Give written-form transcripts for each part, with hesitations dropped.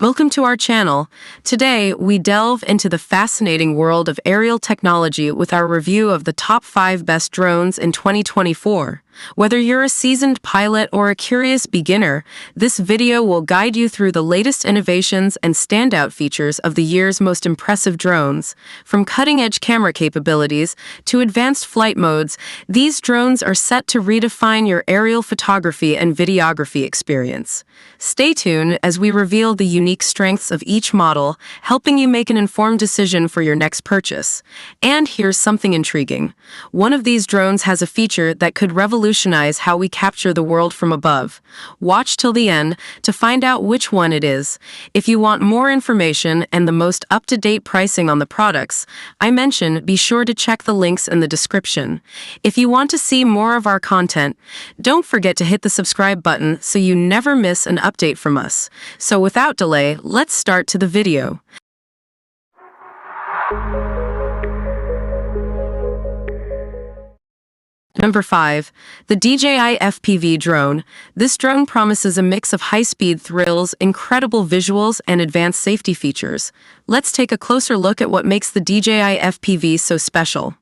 Welcome to our channel. Today, we delve into the fascinating world of aerial technology with our review of the top 5 best drones in 2024. Whether you're a seasoned pilot or a curious beginner, this video will guide you through the latest innovations and standout features of the year's most impressive drones. From cutting-edge camera capabilities to advanced flight modes, these drones are set to redefine your aerial photography and videography experience. Stay tuned as we reveal the unique strengths of each model, helping you make an informed decision for your next purchase. And here's something intriguing. One of these drones has a feature that could revolutionize how we capture the world from above. Watch till the end to find out which one it is. If you want more information and the most up-to-date pricing on the products I mentioned, be sure to check the links in the description. If you want to see more of our content, don't forget to hit the subscribe button so you never miss an update from us. So without delay, let's start to the video. Number 5. The DJI FPV Drone. This drone promises a mix of high-speed thrills, incredible visuals, and advanced safety features. Let's take a closer look at what makes the DJI FPV so special.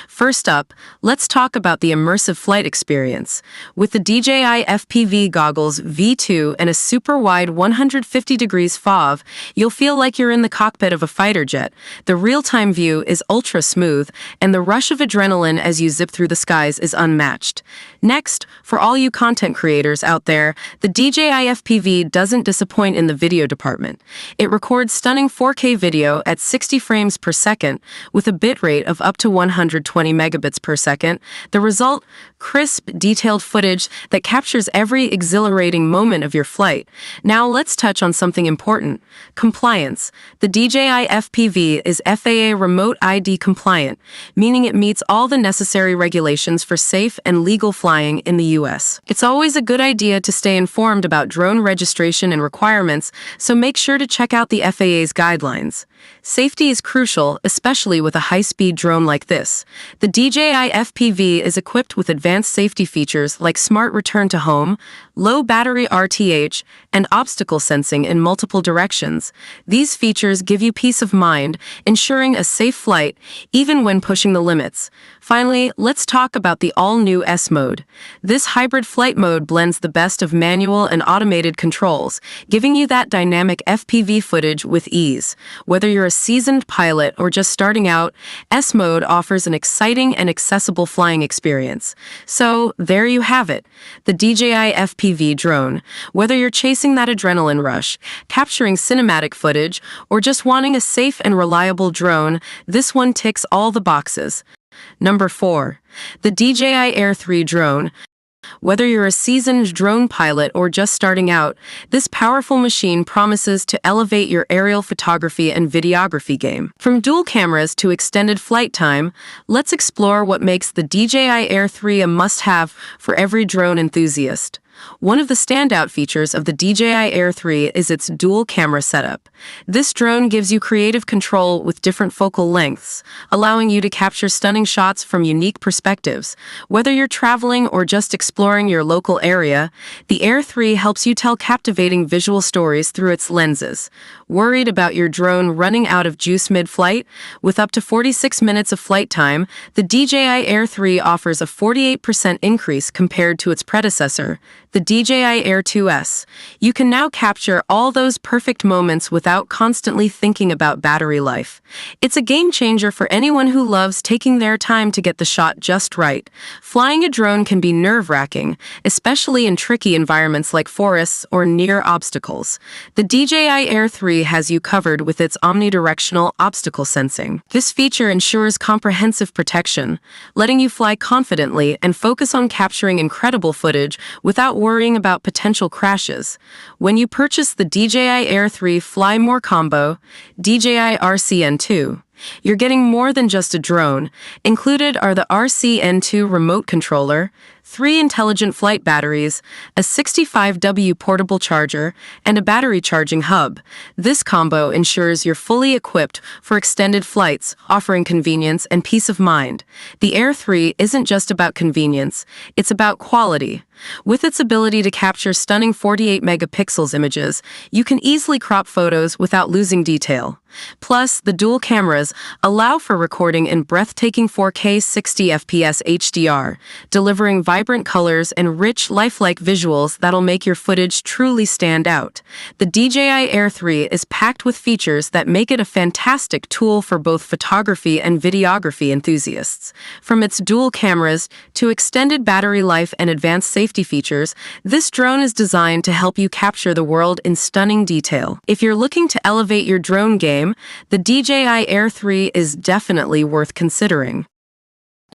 First up, let's talk about the immersive flight experience. With the DJI FPV goggles V2 and a super-wide 150 degrees FOV, you'll feel like you're in the cockpit of a fighter jet. The real-time view is ultra-smooth, and the rush of adrenaline as you zip through the skies is unmatched. Next, for all you content creators out there, the DJI FPV doesn't disappoint in the video department. It records stunning 4K video at 60 frames per second with a bitrate of up to 120 megabits per second. The result, crisp, detailed footage that captures every exhilarating moment of your flight. Now let's touch on something important: compliance. The DJI FPV is FAA Remote ID compliant, meaning it meets all the necessary regulations for safe and legal flying in the US. It's always a good idea to stay informed about drone registration and requirements, so make sure to check out the FAA's guidelines. Safety is crucial, especially with a high-speed drone like this. The DJI FPV is equipped with advanced safety features like smart return to home, low battery RTH, and obstacle sensing in multiple directions. These features give you peace of mind, ensuring a safe flight even when pushing the limits. Finally, let's talk about the all-new S mode. This hybrid flight mode blends the best of manual and automated controls, giving you that dynamic FPV footage with ease. Whether you're a seasoned pilot or just starting out, S mode offers an exciting and accessible flying experience. So, there you have it, the DJI FPV drone. Whether you're chasing that adrenaline rush, capturing cinematic footage, or just wanting a safe and reliable drone, this one ticks all the boxes. Number 4. The DJI Air 3 drone. Whether you're a seasoned drone pilot or just starting out, this powerful machine promises to elevate your aerial photography and videography game. From dual cameras to extended flight time, let's explore what makes the DJI Air 3 a must-have for every drone enthusiast. One of the standout features of the DJI Air 3 is its dual camera setup. This drone gives you creative control with different focal lengths, allowing you to capture stunning shots from unique perspectives. Whether you're traveling or just exploring your local area, the Air 3 helps you tell captivating visual stories through its lenses. Worried about your drone running out of juice mid-flight? With up to 46 minutes of flight time, the DJI Air 3 offers a 48% increase compared to its predecessor, the DJI Air 2S. You can now capture all those perfect moments without constantly thinking about battery life. It's a game changer for anyone who loves taking their time to get the shot just right. Flying a drone can be nerve-wracking, especially in tricky environments like forests or near obstacles. The DJI Air 3 has you covered with its omnidirectional obstacle sensing. This feature ensures comprehensive protection, letting you fly confidently and focus on capturing incredible footage without worrying about potential crashes. When you purchase the DJI Air 3 Fly More Combo, DJI RCN2, you're getting more than just a drone. Included are the RCN2 remote controller, 3 intelligent flight batteries, a 65W portable charger, and a battery charging hub. This combo ensures you're fully equipped for extended flights, offering convenience and peace of mind. The Air 3 isn't just about convenience, it's about quality. With its ability to capture stunning 48 megapixels images, you can easily crop photos without losing detail. Plus, the dual cameras allow for recording in breathtaking 4K 60 FPS HDR, delivering vibrant colors and rich, lifelike visuals that'll make your footage truly stand out. The DJI Air 3 is packed with features that make it a fantastic tool for both photography and videography enthusiasts. From its dual cameras to extended battery life and advanced safety features, this drone is designed to help you capture the world in stunning detail. If you're looking to elevate your drone game, the DJI Air 3 is definitely worth considering.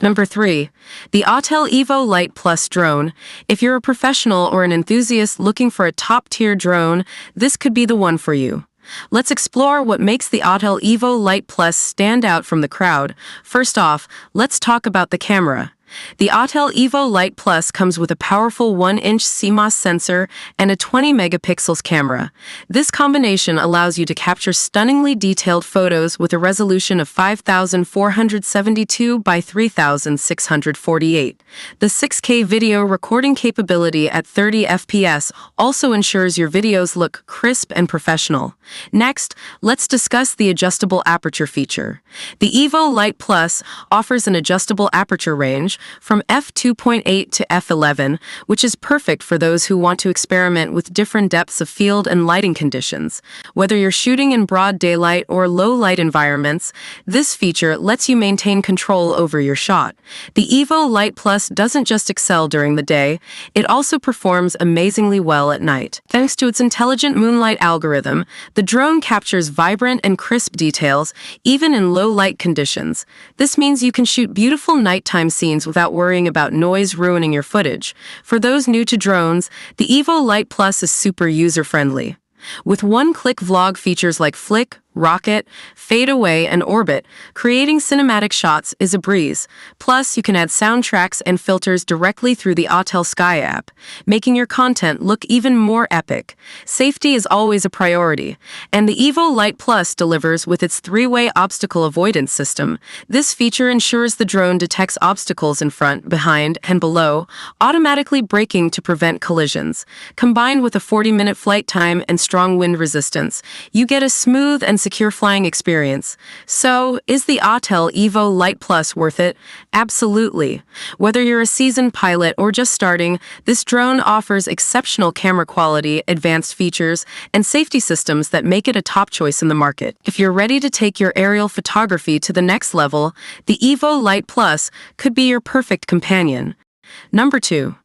Number 3. The Autel Evo Lite Plus drone. If you're a professional or an enthusiast looking for a top-tier drone, this could be the one for you. Let's explore what makes the Autel Evo Lite Plus stand out from the crowd. First off, let's talk about the camera. The Autel Evo Lite Plus comes with a powerful 1-inch CMOS sensor and a 20 megapixels camera. This combination allows you to capture stunningly detailed photos with a resolution of 5,472 by 3,648. The 6K video recording capability at 30 FPS also ensures your videos look crisp and professional. Next, let's discuss the adjustable aperture feature. The Evo Lite Plus offers an adjustable aperture range from f2.8 to f11, which is perfect for those who want to experiment with different depths of field and lighting conditions. Whether you're shooting in broad daylight or low-light environments, this feature lets you maintain control over your shot. The Evo Lite Plus doesn't just excel during the day, it also performs amazingly well at night. Thanks to its intelligent moonlight algorithm, the drone captures vibrant and crisp details, even in low-light conditions. This means you can shoot beautiful nighttime scenes without worrying about noise ruining your footage. For those new to drones, the Evo Lite Plus is super user-friendly. With one-click vlog features like flick, rocket, fade away, and orbit, creating cinematic shots is a breeze. Plus, you can add soundtracks and filters directly through the Autel Sky app, making your content look even more epic. Safety is always a priority, and the Evo Lite Plus delivers with its 3-way obstacle avoidance system. This feature ensures the drone detects obstacles in front, behind, and below, automatically braking to prevent collisions. Combined with a 40-minute flight time and strong wind resistance, you get a smooth and secure flying experience. So, is the Autel Evo Lite Plus worth it? Absolutely. Whether you're a seasoned pilot or just starting, this drone offers exceptional camera quality, advanced features, and safety systems that make it a top choice in the market. If you're ready to take your aerial photography to the next level, the Evo Lite Plus could be your perfect companion. Number 2.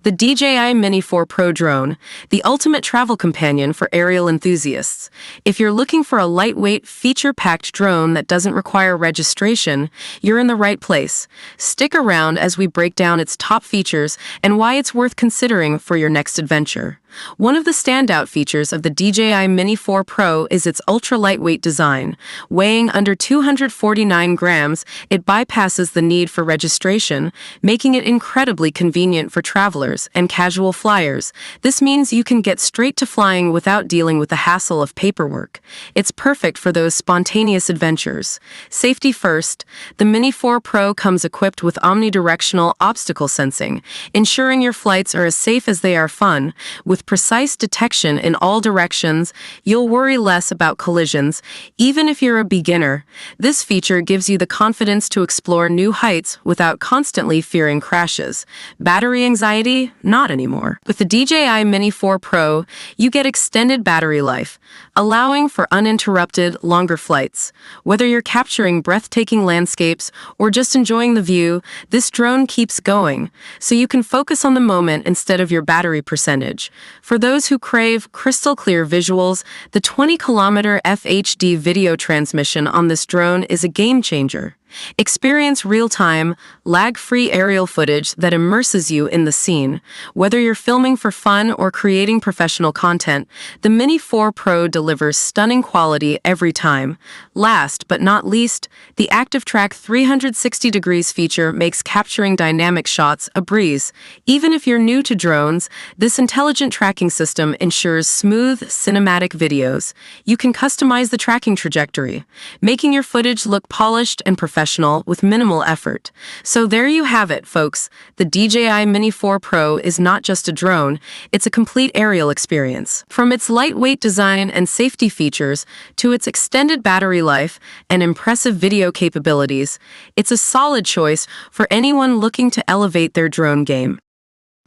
The DJI Mini 4 Pro drone, the ultimate travel companion for aerial enthusiasts. If you're looking for a lightweight, feature-packed drone that doesn't require registration, you're in the right place. Stick around as we break down its top features and why it's worth considering for your next adventure. One of the standout features of the DJI Mini 4 Pro is its ultra-lightweight design. Weighing under 249 grams, it bypasses the need for registration, making it incredibly convenient for travelers and casual flyers. This means you can get straight to flying without dealing with the hassle of paperwork. It's perfect for those spontaneous adventures. Safety first, the Mini 4 Pro comes equipped with omnidirectional obstacle sensing, ensuring your flights are as safe as they are fun. With precise detection in all directions, you'll worry less about collisions, even if you're a beginner. This feature gives you the confidence to explore new heights without constantly fearing crashes. Battery anxiety? Not anymore. With the DJI Mini 4 Pro, you get extended battery life, allowing for uninterrupted, longer flights. Whether you're capturing breathtaking landscapes or just enjoying the view, this drone keeps going, so you can focus on the moment instead of your battery percentage. For those who crave crystal-clear visuals, the 20-kilometer FHD video transmission on this drone is a game-changer. Experience real-time, lag-free aerial footage that immerses you in the scene. Whether you're filming for fun or creating professional content, the Mini 4 Pro delivers stunning quality every time. Last but not least, the Active Track 360 degrees feature makes capturing dynamic shots a breeze. Even if you're new to drones, this intelligent tracking system ensures smooth, cinematic videos. You can customize the tracking trajectory, making your footage look polished and professional with minimal effort. So there you have it, folks. The DJI Mini 4 Pro is not just a drone, it's a complete aerial experience. From its lightweight design and safety features to its extended battery life and impressive video capabilities, it's a solid choice for anyone looking to elevate their drone game.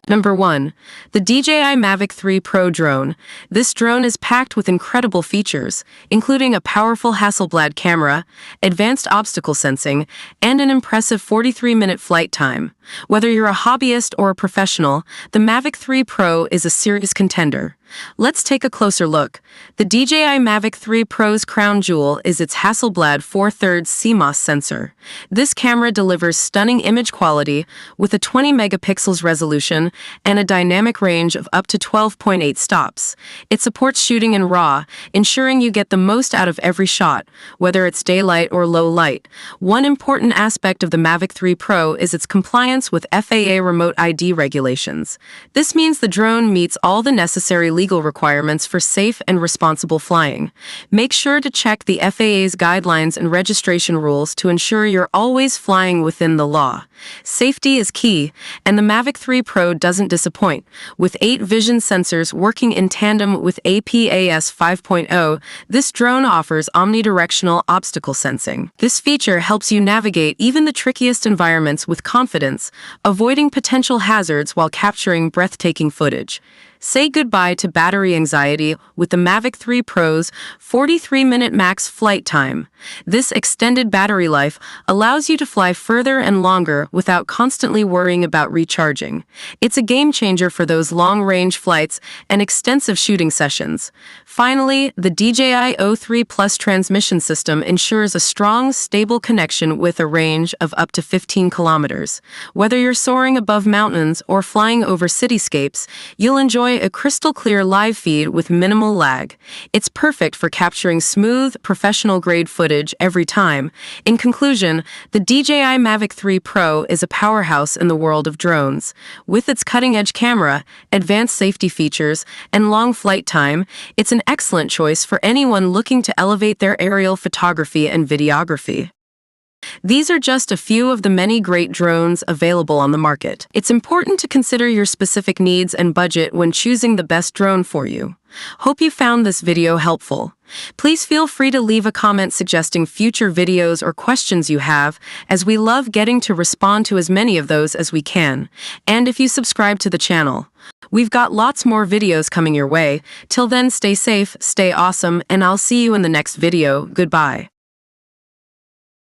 Number 1. The DJI Mavic 3 Pro Drone. This drone is packed with incredible features, including a powerful Hasselblad camera, advanced obstacle sensing, and an impressive 43-minute flight time. Whether you're a hobbyist or a professional, the Mavic 3 Pro is a serious contender. Let's take a closer look. The DJI Mavic 3 Pro's crown jewel is its Hasselblad 4/3 CMOS sensor. This camera delivers stunning image quality with a 20 megapixels resolution and a dynamic range of up to 12.8 stops. It supports shooting in RAW, ensuring you get the most out of every shot, whether it's daylight or low light. One important aspect of the Mavic 3 Pro is its compliance with FAA remote ID regulations. This means the drone meets all the necessary legal requirements for safe and responsible flying. Make sure to check the FAA's guidelines and registration rules to ensure you're always flying within the law. Safety is key, and the Mavic 3 Pro doesn't disappoint. With 8 vision sensors working in tandem with APAS 5.0, this drone offers omnidirectional obstacle sensing. This feature helps you navigate even the trickiest environments with confidence, avoiding potential hazards while capturing breathtaking footage. Say goodbye to battery anxiety with the Mavic 3 Pro's 43-minute max flight time. This extended battery life allows you to fly further and longer without constantly worrying about recharging. It's a game changer for those long-range flights and extensive shooting sessions. Finally, the DJI O3 Plus transmission system ensures a strong, stable connection with a range of up to 15 kilometers. Whether you're soaring above mountains or flying over cityscapes, you'll enjoy a crystal-clear live feed with minimal lag. It's perfect for capturing smooth, professional-grade footage every time. In conclusion, the DJI Mavic 3 Pro is a powerhouse in the world of drones. With its cutting-edge camera, advanced safety features, and long flight time, it's an excellent choice for anyone looking to elevate their aerial photography and videography. These are just a few of the many great drones available on the market. It's important to consider your specific needs and budget when choosing the best drone for you. Hope you found this video helpful. Please feel free to leave a comment suggesting future videos or questions you have, as we love getting to respond to as many of those as we can. And if you subscribe to the channel, we've got lots more videos coming your way. Till then, stay safe, stay awesome, and I'll see you in the next video. Goodbye.